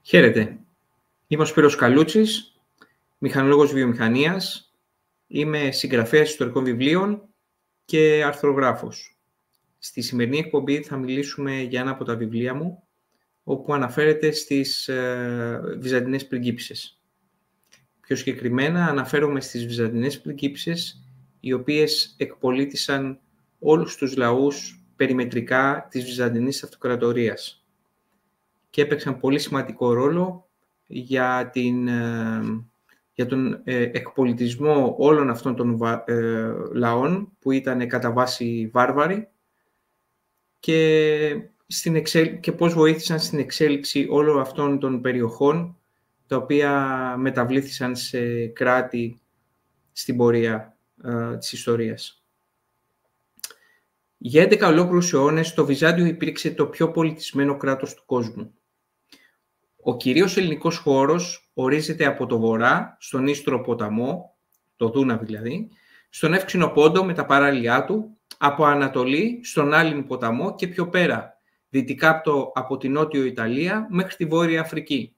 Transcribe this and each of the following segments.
Χαίρετε. Είμαι ο Σπύρος Καλούτσης, μηχανολόγος βιομηχανίας. Είμαι συγγραφέας ιστορικών βιβλίων και αρθρογράφος. Στη σημερινή εκπομπή θα μιλήσουμε για ένα από τα βιβλία μου, όπου αναφέρεται στις Βυζαντινές πριγκίπισσες. Πιο συγκεκριμένα αναφέρομαι στις Βυζαντινές πριγκίπισσες, οι οποίες εκπολίτησαν όλους τους λαούς περιμετρικά της Βυζαντινής Αυτοκρατορίας και έπαιξαν πολύ σημαντικό ρόλο για τον εκπολιτισμό όλων αυτών των λαών που ήταν κατά βάση βάρβαροι και πώς βοήθησαν στην εξέλιξη όλων αυτών των περιοχών τα οποία μεταβλήθησαν σε κράτη στην πορεία της ιστορίας. Για 11 ολόκληρους αιώνες το Βυζάντιο υπήρξε το πιο πολιτισμένο κράτος του κόσμου. Ο κυρίως ελληνικός χώρος ορίζεται από το βορρά, στον ίστρο ποταμό, το Δούναβι δηλαδή, στον Εύξηνο Πόντο με τα παράλια του, από Ανατολή, στον Άλυμο ποταμό και πιο πέρα, δυτικά από την Νότιο Ιταλία μέχρι τη Βόρεια Αφρική.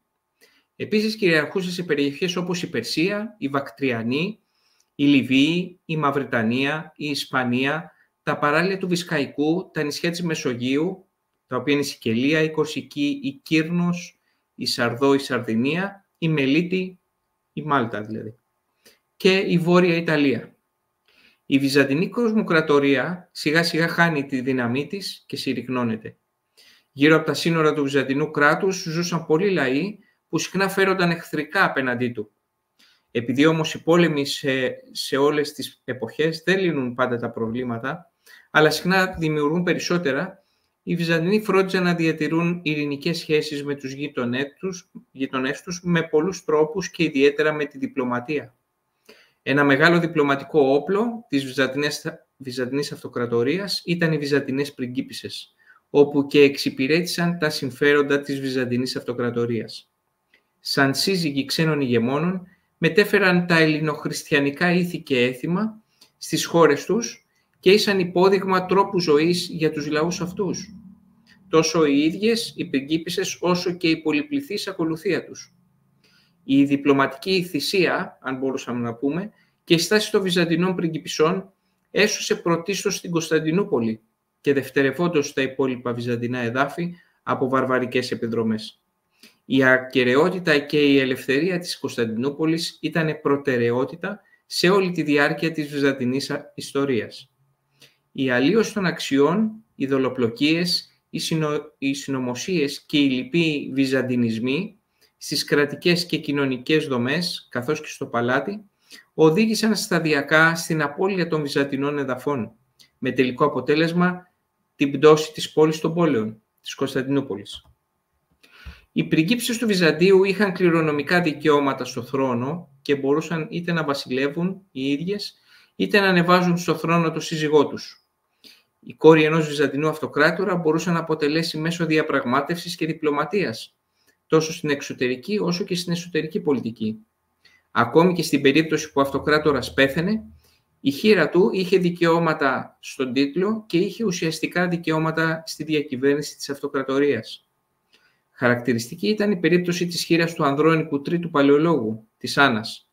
Επίσης κυριαρχούσε σε περιοχές όπως η Περσία, η Βακτριανή, η Λιβύη, η Μαυριτανία, η Ισπανία, τα παράλια του Βυσκαϊκού, τα νησιά της Μεσογείου, τα οποία είναι η Σικελία, η Κορσική, η Κύρνος, η Σαρδό, η Σαρδινία, η Μελίτη, η Μάλτα δηλαδή, και η Βόρεια Ιταλία. Η Βυζαντινή Κοσμοκρατορία σιγά σιγά χάνει τη δύναμή της και συρρυκνώνεται. Γύρω από τα σύνορα του Βυζαντινού κράτους ζούσαν πολλοί λαοί που συχνά φέρονταν εχθρικά απέναντί του. Επειδή όμως οι πόλεμοι σε όλες τις εποχές δεν λύνουν πάντα τα προβλήματα, αλλά συχνά δημιουργούν περισσότερα, οι Βυζαντινοί φρόντιζαν να διατηρούν ειρηνικές σχέσεις με τους γείτονές τους με πολλούς τρόπους και ιδιαίτερα με τη διπλωματία. Ένα μεγάλο διπλωματικό όπλο της Βυζαντινής Αυτοκρατορίας ήταν οι Βυζαντινές πριγκίπισσες, όπου και εξυπηρέτησαν τα συμφέροντα της Βυζαντινής Αυτοκρατορίας. Σαν σύζυγοι ξένων ηγεμόνων, μετέφεραν τα ελληνοχριστιανικά ήθη και έθιμα στις χώρες τους και ήσαν υπόδειγμα τρόπου ζωής για τους λαούς αυτούς. Τόσο οι ίδιες οι πριγκίπισσες όσο και η πολυπληθής ακολουθία τους. Η διπλωματική θυσία, αν μπορούσαμε να πούμε, και η στάση των Βυζαντινών πριγκιπισσών έσωσε πρωτίστως την Κωνσταντινούπολη και δευτερευόντως τα υπόλοιπα βυζαντινά εδάφη από βαρβαρικές επιδρομές. Η ακεραιότητα και η ελευθερία της Κωνσταντινούπολης ήταν προτεραιότητα σε όλη τη διάρκεια της βυζαντινής ιστορίας. Η αλλίωση των αξιών, οι δολοπλοκίες, οι συνωμοσίες και οι λοιποί βυζαντινισμοί στις κρατικές και κοινωνικές δομές, καθώς και στο παλάτι, οδήγησαν σταδιακά στην απώλεια των βυζαντινών εδαφών, με τελικό αποτέλεσμα την πτώση της πόλης των πόλεων, της Κωνσταντινούπολης. Οι πριγκίπισσες του Βυζαντίου είχαν κληρονομικά δικαιώματα στο θρόνο και μπορούσαν είτε να βασιλεύουν οι ίδιες, είτε να ανεβάζουν στο θρόνο το σύζυγό τους. Η κόρη ενός Βυζαντινού αυτοκράτορα μπορούσε να αποτελέσει μέσο διαπραγμάτευσης και διπλωματίας, τόσο στην εξωτερική όσο και στην εσωτερική πολιτική. Ακόμη και στην περίπτωση που ο αυτοκράτορας πέθαινε, η χείρα του είχε δικαιώματα στον τίτλο και είχε ουσιαστικά δικαιώματα στη διακυβέρνηση της αυτοκρατορίας. Χαρακτηριστική ήταν η περίπτωση της χήρας του Ανδρώνικου Τρίτου Παλαιολόγου, της Άννας.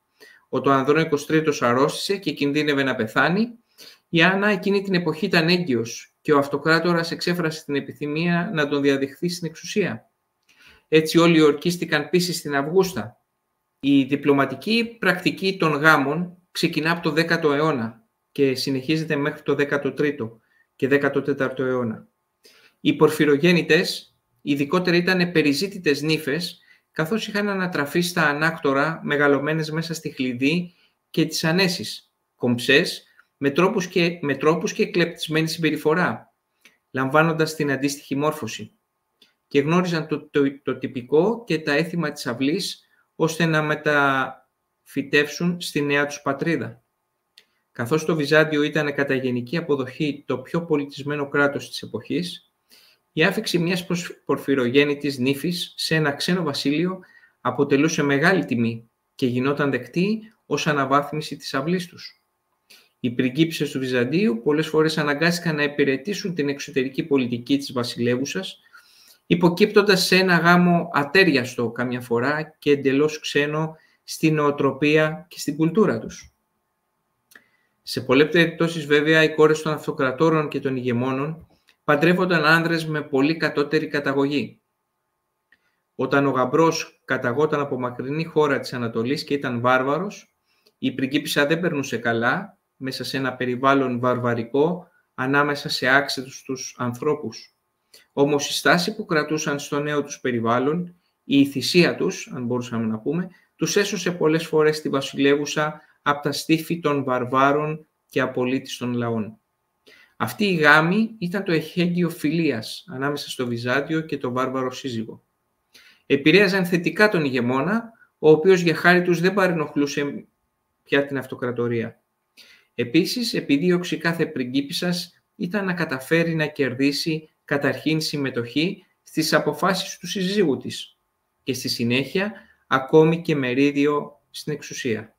Όταν ο Ανδρώνικος Τρίτος αρρώστησε και κινδύνευε να πεθάνει, η Άννα εκείνη την εποχή ήταν έγκυος και ο αυτοκράτορας εξέφρασε την επιθυμία να τον διαδεχθεί στην εξουσία. Έτσι όλοι ορκίστηκαν πίσω στην Αυγούστα. Η διπλωματική πρακτική των γάμων ξεκινά από το 10ο αιώνα και συνεχίζεται μέχρι το 13ο και 14ο αιώνα. Οι πορφυρογέννητες ειδικότερα ήταν περιζήτητες νύφες, καθώς είχαν ανατραφεί στα ανάκτορα μεγαλωμένες μέσα στη χλειδί και τις ανέσεις, κομψές, με τρόπους και εκλεπτισμένη συμπεριφορά, λαμβάνοντας την αντίστοιχη μόρφωση, και γνώριζαν το τυπικό και τα έθιμα της αυλής, ώστε να μεταφυτεύσουν στη νέα τους πατρίδα. Καθώς το Βυζάντιο ήταν κατά γενική αποδοχή το πιο πολιτισμένο κράτος της εποχής, η άφιξη μιας πορφυρογέννητης νύφης σε ένα ξένο βασίλειο αποτελούσε μεγάλη τιμή και γινόταν δεκτή ως αναβάθμιση της αυλής τους. Οι πριγκίπισσες του Βυζαντίου πολλές φορές αναγκάστηκαν να υπηρετήσουν την εξωτερική πολιτική της βασιλεύουσας, υποκύπτοντας σε ένα γάμο ατέριαστο καμιά φορά και εντελώς ξένο στην νοοτροπία και στην κουλτούρα τους. Σε πολλές περιπτώσεις, βέβαια, οι κόρες των αυτοκρατόρων και των ηγεμόνων παντρεύονταν άνδρες με πολύ κατώτερη καταγωγή. Όταν ο γαμπρός καταγόταν από μακρινή χώρα της Ανατολής και ήταν βάρβαρος, η πριγκίπισσα δεν περνούσε καλά μέσα σε ένα περιβάλλον βαρβαρικό ανάμεσα σε άξιτους ανθρώπους. Όμως η στάση που κρατούσαν στο νέο τους περιβάλλον, η θυσία τους, αν μπορούσαμε να πούμε, τους έσωσε πολλές φορές τη βασιλεύουσα από τα στήφη των βαρβάρων και απολύτιστων λαών. Αυτή η γάμη ήταν το εχέγγυο φιλίας ανάμεσα στο Βυζάντιο και το βάρβαρο σύζυγο. Επηρέαζαν θετικά τον ηγεμόνα, ο οποίος για χάρη τους δεν παρενοχλούσε πια την αυτοκρατορία. Επίσης, επιδίωξη κάθε πριγκίπισσας ήταν να καταφέρει να κερδίσει καταρχήν συμμετοχή στις αποφάσεις του συζύγου της και στη συνέχεια ακόμη και μερίδιο στην εξουσία.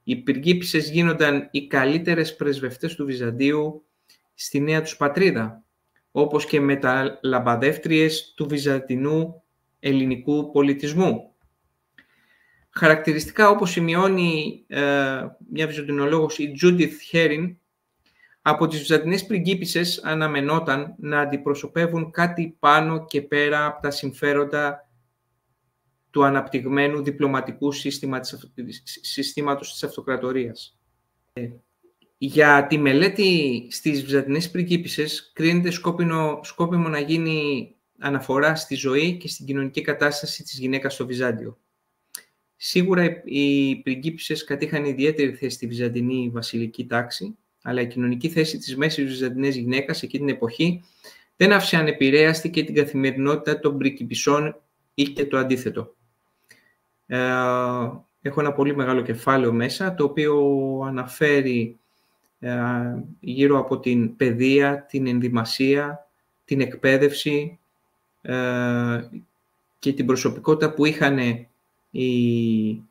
Οι πριγκίπισσες γίνονταν οι καλύτερες πρεσβευτές του Βυζαντίου στη νέα τους πατρίδα, όπως και μεταλαμπαδεύτριες του βυζαντινού ελληνικού πολιτισμού. Χαρακτηριστικά, όπως σημειώνει μια βυζαντινολόγος, η Τζούντιθ Χέριν, από τις βυζαντινές πριγκίπισσες αναμενόταν να αντιπροσωπεύουν κάτι πάνω και πέρα από τα συμφέροντα του αναπτυγμένου διπλωματικού συστήματος της αυτοκρατορίας. Για τη μελέτη στις βυζαντινές πριγκίπισσες κρίνεται σκόπιμο να γίνει αναφορά στη ζωή και στην κοινωνική κατάσταση της γυναίκας στο Βυζάντιο. Σίγουρα οι πριγκίπισσες κατήχαν ιδιαίτερη θέση στη βυζαντινή βασιλική τάξη, αλλά η κοινωνική θέση της μέσης βυζαντινής γυναίκας εκείνη την εποχή δεν άφησε ανεπηρέαστη και την καθημερινότητα των πριγκιπισσών ή και το αντίθετο. Έχω ένα πολύ μεγάλο κεφάλαιο μέσα, το οποίο αναφέρει γύρω από την παιδεία, την ενδυμασία, την εκπαίδευση και την προσωπικότητα που είχαν οι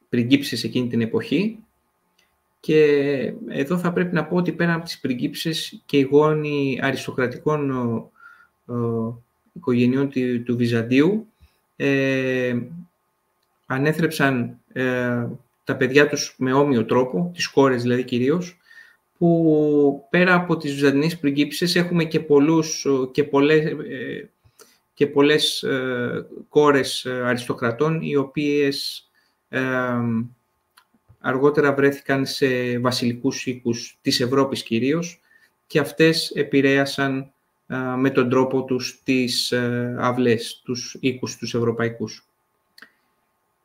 πριγκίπισσες εκείνη την εποχή. Και εδώ θα πρέπει να πω ότι πέρα από τις πριγκίπισσες και οι γόνοι αριστοκρατικών οικογενειών του Βυζαντίου ανέθρεψαν τα παιδιά τους με όμοιο τρόπο, τις κόρες δηλαδή κυρίως, που πέρα από τις βυζαντινές πριγκίπισσες έχουμε και πολλές κόρες αριστοκρατών, οι οποίες αργότερα βρέθηκαν σε βασιλικούς οίκους της Ευρώπης κυρίως, και αυτές επηρέασαν με τον τρόπο τους τις αυλές, τους οίκους τους ευρωπαϊκούς.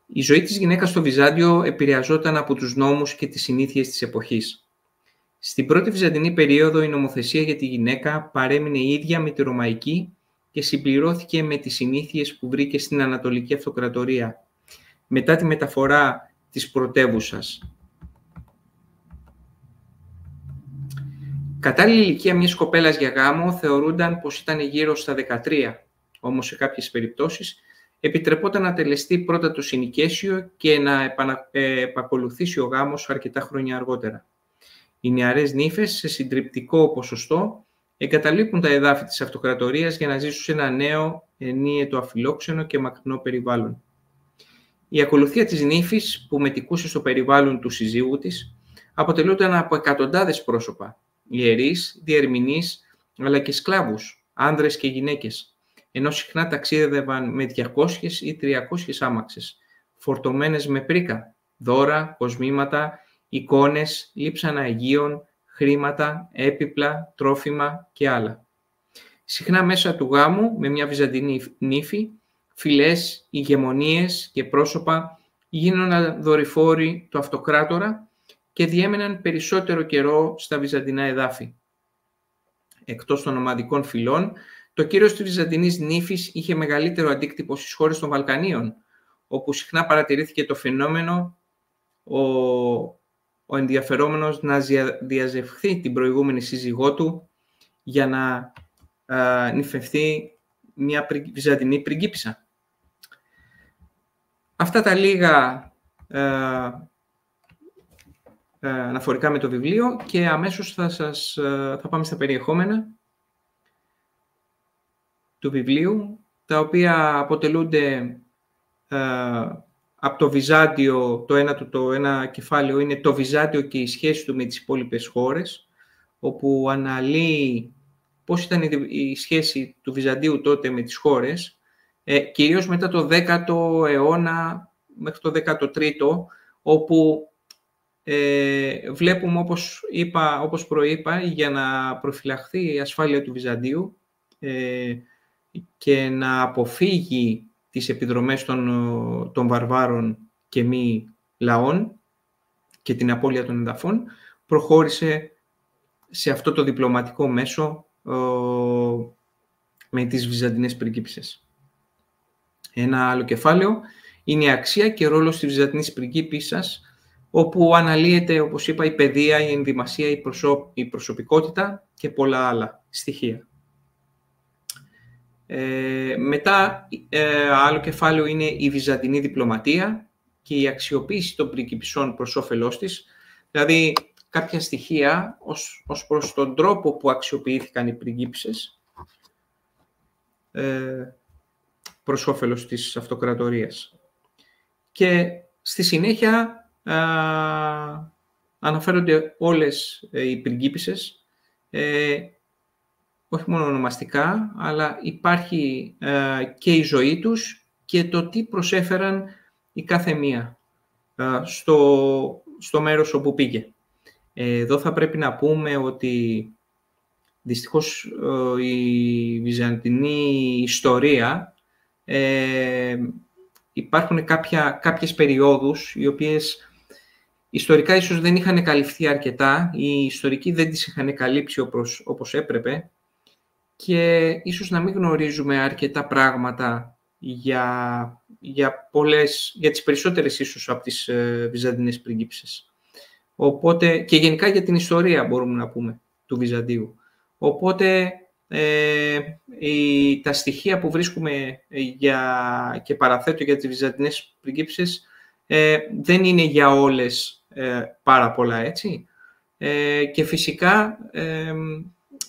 Η ζωή της γυναίκας στο Βυζάντιο επηρεαζόταν από τους νόμους και τις συνήθειες της εποχής. Στην πρώτη βυζαντινή περίοδο η νομοθεσία για τη γυναίκα παρέμεινε ίδια με τη ρωμαϊκή και συμπληρώθηκε με τις συνήθειες που βρήκε στην Ανατολική Αυτοκρατορία μετά τη μεταφορά της πρωτεύουσας. Κατάλληλη ηλικία μιας κοπέλας για γάμο θεωρούνταν πως ήταν γύρω στα 13, όμως σε κάποιες περιπτώσεις επιτρεπόταν να τελεστεί πρώτα το συνοικέσιο και να επακολουθήσει ο γάμος αρκετά χρόνια αργότερα. Οι νεαρές νύφες σε συντριπτικό ποσοστό εγκαταλείπουν τα εδάφη της αυτοκρατορίας για να ζήσουν σε ένα νέο, ενίετο, αφιλόξενο και μακρινό περιβάλλον. Η ακολουθία της νύφης που μετικούσε στο περιβάλλον του συζύγου της αποτελούνταν από εκατοντάδες πρόσωπα, ιερείς, διερμηνείς, αλλά και σκλάβους, άνδρες και γυναίκες, ενώ συχνά ταξίδευαν με 200 ή 300 άμαξες, φορτωμένες με πρίκα, δώρα, κοσμήματα, εικόνες, λείψανα αγίων, χρήματα, έπιπλα, τρόφιμα και άλλα. Συχνά μέσα του γάμου, με μια βυζαντινή νύφη, φυλές, ηγεμονίες και πρόσωπα γίνονταν δορυφόροι του αυτοκράτορα και διέμεναν περισσότερο καιρό στα βυζαντινά εδάφη. Εκτός των ομαδικών φυλών, το κύρος της βυζαντινής νύφης είχε μεγαλύτερο αντίκτυπο στις χώρες των Βαλκανίων, όπου συχνά παρατηρήθηκε το φαινόμενο ο ενδιαφερόμενος να διαζευχθεί την προηγούμενη σύζυγό του για να νυφευθεί μια βυζαντινή πριγκίπισσα. Αυτά τα λίγα αναφορικά με το βιβλίο, και αμέσως θα πάμε στα περιεχόμενα. του βιβλίου, τα οποία αποτελούνται από το Βυζάντιο, το ένα κεφάλαιο είναι το Βυζάντιο και η σχέση του με τις υπόλοιπες χώρες, όπου αναλύει πώς ήταν η σχέση του Βυζαντίου τότε με τις χώρες, κυρίως μετά το 10ο αιώνα μέχρι το 13ο, όπου βλέπουμε, όπως προείπα, για να προφυλαχθεί η ασφάλεια του Βυζαντίου και να αποφύγει τις επιδρομές των βαρβάρων και μη λαών και την απώλεια των εδαφών, προχώρησε σε αυτό το διπλωματικό μέσο με τις Βυζαντινές πριγκίπισσες. Ένα άλλο κεφάλαιο είναι η αξία και ρόλος της Βυζαντινής πριγκίπισσας, όπου αναλύεται, όπως είπα, η παιδεία, η ενδυμασία, η προσωπικότητα και πολλά άλλα στοιχεία. Μετά, άλλο κεφάλαιο είναι η Βυζαντινή διπλωματία και η αξιοποίηση των πριγκιπισσών προς όφελός της, δηλαδή κάποια στοιχεία ως προς τον τρόπο που αξιοποιήθηκαν οι πριγκίπισσες προς όφελος της αυτοκρατορίας. Και στη συνέχεια αναφέρονται όλες οι πριγκίπισσες, όχι μόνο ονομαστικά, αλλά υπάρχει και η ζωή τους και το τι προσέφεραν η κάθε μία στο μέρος όπου πήγε. Εδώ θα πρέπει να πούμε ότι δυστυχώς η βυζαντινή ιστορία υπάρχουν κάποιες περιόδους οι οποίες ιστορικά ίσως δεν είχαν καλυφθεί αρκετά, οι ιστορικοί δεν τις είχαν καλύψει όπως έπρεπε και ίσως να μην γνωρίζουμε αρκετά πράγματα για τις περισσότερες ίσως από τις βυζαντινές πριγκίπισσες. Οπότε, και γενικά για την ιστορία μπορούμε να πούμε του Βυζαντίου. Οπότε τα στοιχεία που βρίσκουμε και παραθέτω για τις βυζαντινές πριγκίπισσες δεν είναι για όλες πάρα πολλά, έτσι. Και φυσικά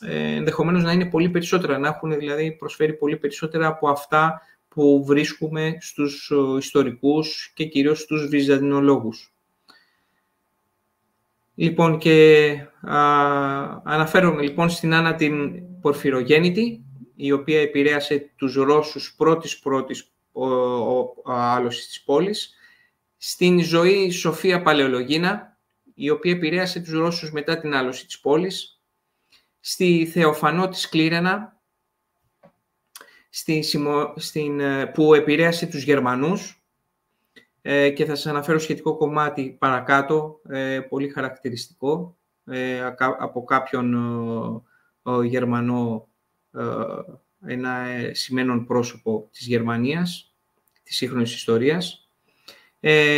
ενδεχομένως να είναι πολύ περισσότερα, να έχουν δηλαδή προσφέρει πολύ περισσότερα από αυτά που βρίσκουμε στους ιστορικούς και κυρίως στους βυζαντινολόγους. Λοιπόν, και αναφέρομαι λοιπόν στην Άννα την Πορφυρογέννητη, η οποία επηρέασε τους Ρώσους πρώτης άλωσης της πόλης, στην Ζωή Σοφία Παλαιολογίνα, η οποία επηρέασε τους Ρώσους μετά την άλωση της πόλης, στη Θεοφανό της Κλήρενα, που επηρέασε τους Γερμανούς, και θα σας αναφέρω σχετικό κομμάτι παρακάτω, πολύ χαρακτηριστικό, από κάποιον Γερμανό, ένα σημαίνον πρόσωπο της Γερμανίας, της σύγχρονης ιστορίας.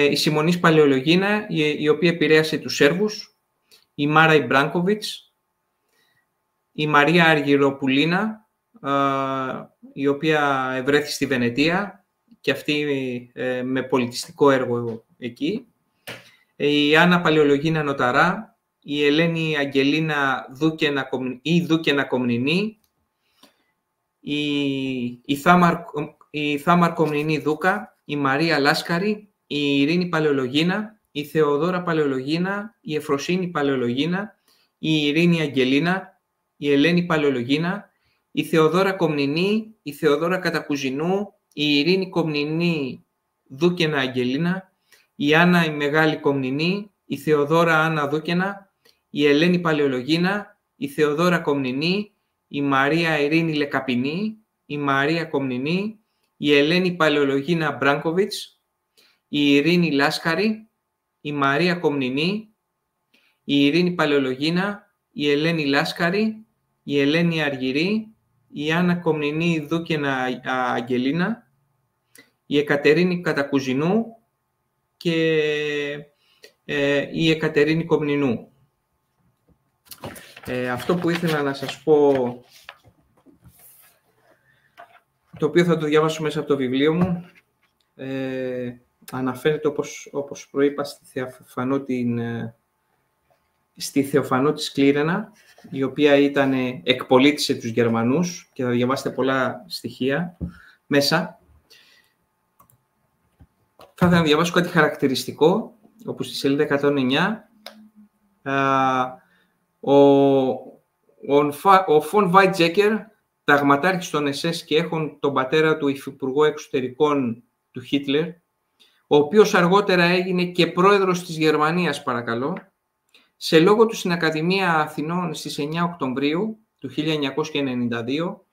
Η Σιμονής Παλαιολογίνα, η οποία επηρέασε τους Σέρβους, η Μάρα Ιμπράνκοβιτς, η Μαρία Αργυροπουλίνα, η οποία ευρέθη στη Βενετία, και αυτή με πολιτιστικό έργο εκεί. Η Άννα Παλαιολογίνα Νοταρά, η Ελένη Αγγελίνα Δούκαινα Κομνηνή, η Θάμαρ Κομνηνή Δούκα, η Μαρία Λάσκαρη, η Ειρήνη Παλαιολογίνα, η Θεοδόρα Παλαιολογίνα, η Εφροσύνη Παλαιολογίνα, η Ειρήνη Αγγελίνα, η Ελένη Παλαιολογίνα, η Θεοδόρα Κομνηνή, η Θεοδόρα Κατακουζινού, η Ειρήνη Κομνηνή Δούκαινα Αγγελίνα, η Άννα η Μεγάλη Κομνηνή, η Θεοδόρα Άννα Δούκαινα, η Ελένη Παλαιολογίνα, η Θεοδόρα Κομνηνή, η Μαρία Ειρήνη Λεκαπινή, η Μαρία Κομνηνή, η Ελένη Παλαιολογίνα Μπράνκοβιτς, η Ειρήνη Λάσκαρη, η Μαρία Κομνηνή, η Ειρήνη Παλαιολογίνα, η Ελένη Λάσκαρη, η Ελένη Αργυρή, η Άννα Κομνηνή Δούκαινα Αγγελίνα, η Εκατερίνη Κατακουζινού και η Εκατερίνη Κομνηνού. Αυτό που ήθελα να σας πω, το οποίο θα το διαβάσω μέσα από το βιβλίο μου, αναφέρεται όπως προείπα στη Θεοφανό στη Θεοφανό της Κλήρενα, η οποία εκπολίτησε τους Γερμανούς και θα διαβάσετε πολλά στοιχεία μέσα. Θα ήθελα να διαβάσω κάτι χαρακτηριστικό, όπου στη σελίδα 109 ο Φον Βάιτζέκερ, ταγματάρχης των SS και έχων τον πατέρα του υφυπουργό εξωτερικών του Χίτλερ, ο οποίος αργότερα έγινε και πρόεδρος της Γερμανίας, παρακαλώ, σε λόγο του στην Ακαδημία Αθηνών στις 9 Οκτωβρίου του 1992,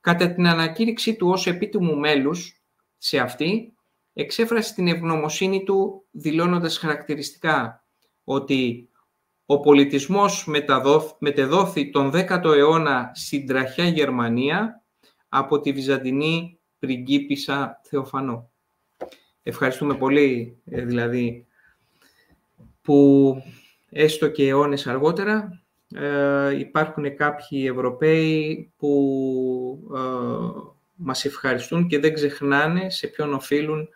κατά την ανακήρυξή του ως επίτιμου μέλους σε αυτή, εξέφρασε την ευγνωμοσύνη του, δηλώνοντας χαρακτηριστικά ότι ο πολιτισμός μετεδόθη τον 10ο αιώνα στην τραχιά Γερμανία από τη Βυζαντινή πριγκίπισσα Θεοφανό. Ευχαριστούμε πολύ, δηλαδή, που έστω και αιώνες αργότερα υπάρχουν κάποιοι Ευρωπαίοι που μας ευχαριστούν και δεν ξεχνάνε σε ποιον οφείλουν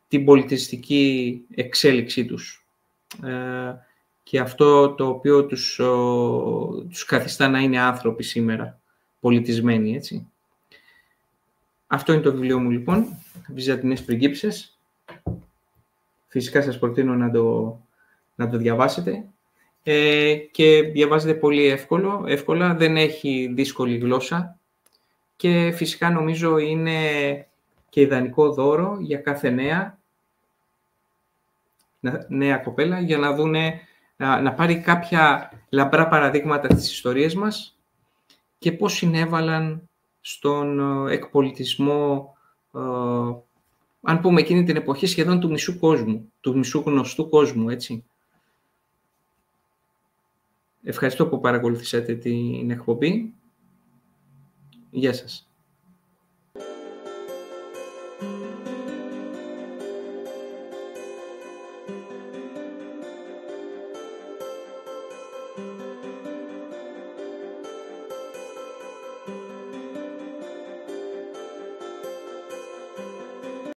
την πολιτιστική εξέλιξή τους. Και αυτό το οποίο τους καθιστά να είναι άνθρωποι σήμερα, πολιτισμένοι, έτσι. Αυτό είναι το βιβλίο μου, λοιπόν, Βυζαντινές πριγκίπισσες. Φυσικά σας προτείνω να το διαβάσετε. Και διαβάζετε πολύ εύκολα, δεν έχει δύσκολη γλώσσα και φυσικά νομίζω είναι και ιδανικό δώρο για κάθε νέα κοπέλα για να πάρει κάποια λαμπρά παραδείγματα της ιστορίας μας και πώς συνέβαλαν στον εκπολιτισμό, αν πούμε εκείνη την εποχή, σχεδόν του μισού κόσμου, του μισού γνωστού κόσμου, έτσι. Ευχαριστώ που παρακολουθήσατε την εκπομπή. Γεια σας.